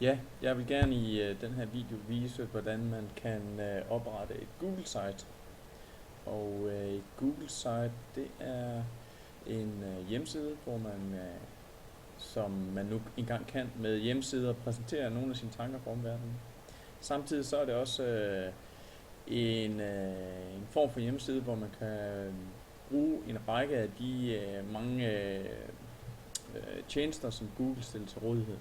Ja, jeg vil gerne i den her video vise, hvordan man kan oprette et Google-site. Og et Google-site, det er en hjemmeside, hvor man, som man nu engang kan med hjemmesider, præsentere nogle af sine tanker for omverdenen. Samtidig så er det også en form for hjemmeside, hvor man kan bruge en række af de mange tjenester, som Google stiller til rådighed.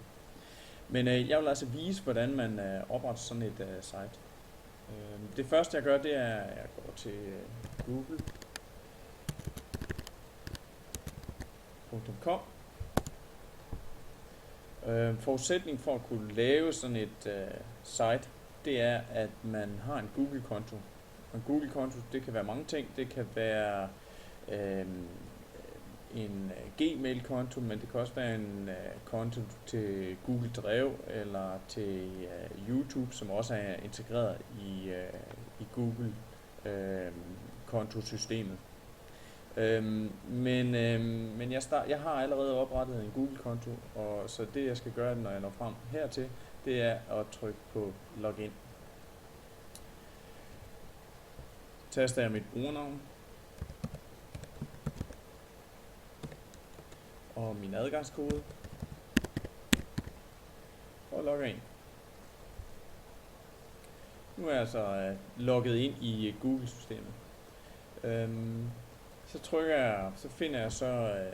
Men jeg vil altså vise, hvordan man opretter sådan et site. Det første jeg gør, det er, at jeg går til google.com. Forudsætning for at kunne lave sådan et site, det er, at man har en Google-konto. En Google-konto, det kan være mange ting. Det kan være en Gmail-konto, men det kan også være en konto til Google Drive eller til YouTube, som også er integreret i Google kontosystemet. Men jeg har allerede oprettet en Google-konto, og så det jeg skal gøre, når jeg når frem hertil, det er at trykke på login. Taster jeg mit brugernavn og min adgangskode og logger ind. Nu er jeg altså logget ind i Google-systemet. Så finder jeg så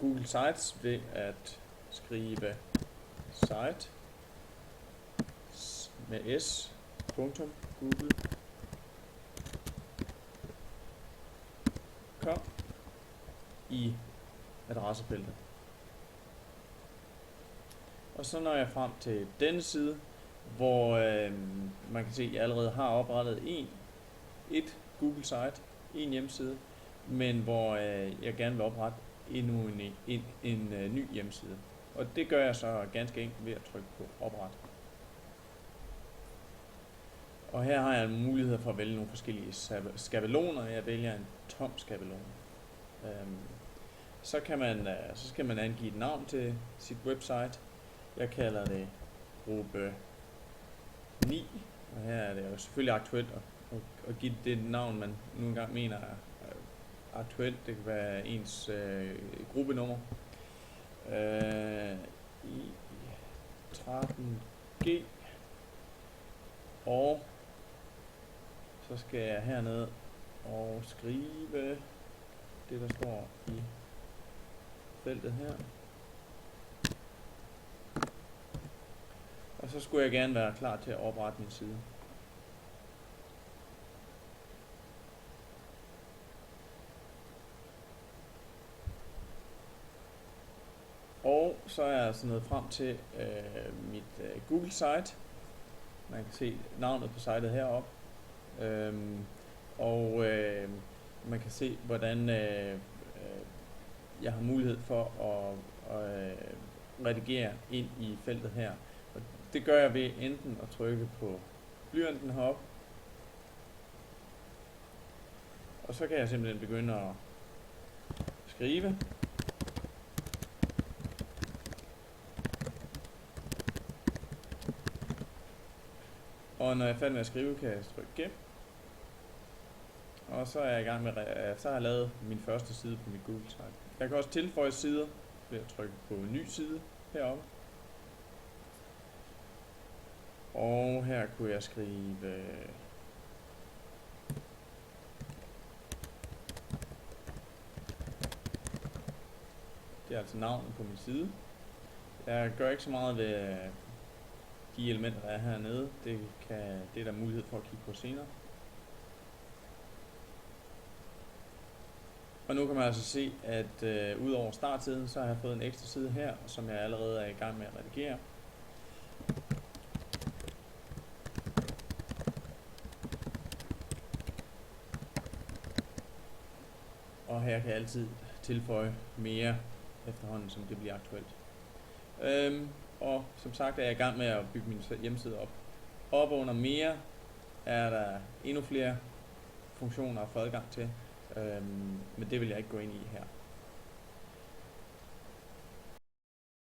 Google Sites ved at skrive site med s.google.com i adressefeltet. Og så når jeg frem til denne side, hvor man kan se, at jeg allerede har oprettet et Google site, en hjemmeside, men hvor jeg gerne vil oprette endnu en ny hjemmeside. Og det gør jeg så ganske enkelt ved at trykke på opret. Og her har jeg mulighed for at vælge nogle forskellige skabeloner. Jeg vælger en tom skabelon. Så skal man angive et navn til sit website. Jeg kalder det gruppe 9, og her er det jo selvfølgelig aktuelt at give det navn, man nu engang mener er aktuelt. Det kan være ens gruppenummer. I 13G, og så skal jeg hernede og skrive det, der står i feltet her. Og så skulle jeg gerne være klar til at oprette min side. Og så er jeg altså nået frem til mit Google site. Man kan se navnet på sitet heroppe. Man kan se, hvordan jeg har mulighed for at redigere ind i feltet her. Og det gør jeg ved enten at trykke på blyanten heroppe, og så kan jeg simpelthen begynde at skrive. Og når jeg er færdig med at skrive, kan jeg trykke gem. Og så er jeg i gang med, så har jeg lavet min første side på mit Google site. Jeg kan også tilføje sider ved at trykke på ny side heroppe. Og her kunne jeg skrive det er altså navnet på min side. Jeg gør ikke så meget ved de elementer, der er hernede. Det er der mulighed for at kigge på senere. Og nu kan man altså se, at ud over startsiden, så har jeg fået en ekstra side her, som jeg allerede er i gang med at redigere. Og her kan jeg altid tilføje mere efterhånden, som det bliver aktuelt. Og som sagt er jeg i gang med at bygge min hjemmeside op. Oppe under mere er der endnu flere funktioner at få adgang til, men det vil jeg ikke gå ind i her.